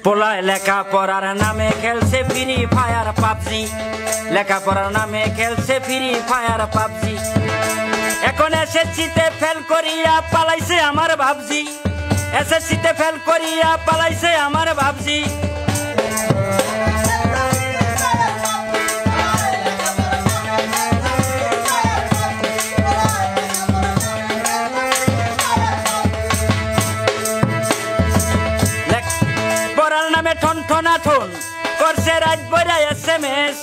পোলায় লেখাপড়ার নামে খেলছে ফ্রি ফায়ার পাবজি, লেখাপড়ার নামে খেলছে ফ্রি ফায়ার পাবজি। এখন এসএসসিতে ফেল করিয়া পালাইছে আমার ভাবজি, এসএসসিতে ফেল করিয়া পালাইছে আমার ভাবজি। করছে রাত বইরা এসএমএস,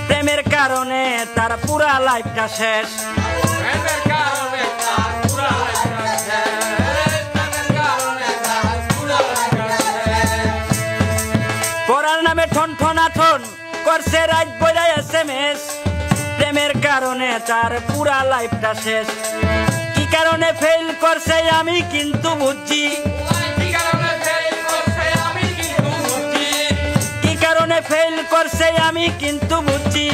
প্রেমের কারণে তার পুরা লাইফটা শেষ। পড়ার নামে ঠন করছে রাত বইরা এসএমএস, প্রেমের কারণে তার পুরা লাইফটা শেষ। কি কারণে ফেল করছে আমি কিন্তু বুঝছি, ফেল করছে আমি কিন্তু বুঝছি।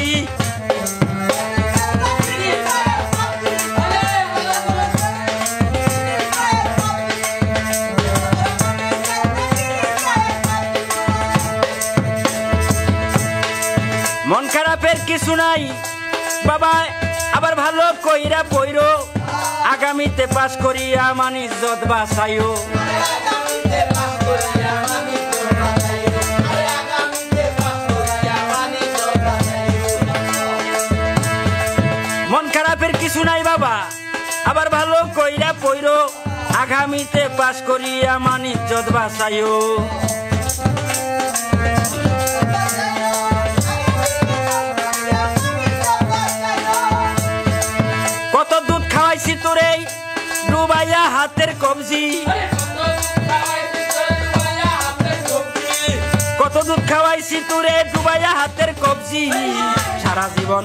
মন খারাপের কিছু নাই বাবা, আবার ভালো কইরা পইরো, আগামীতে পাস করিয়া মান ইজ্জত বাঁচাইও। কিছু নাই বাবা, আবার ভালো কইরা পইরো, আগামীতে পাস করিয়া মান ইজ্জত বাঁচাইও। কত দুধ খাওয়াইছি তোরে ডুবাইয়া হাতের কবজি, কত দুধ খাওয়াইছি তোরে ডুবাইয়া হাতের কবজি। সারা জীবন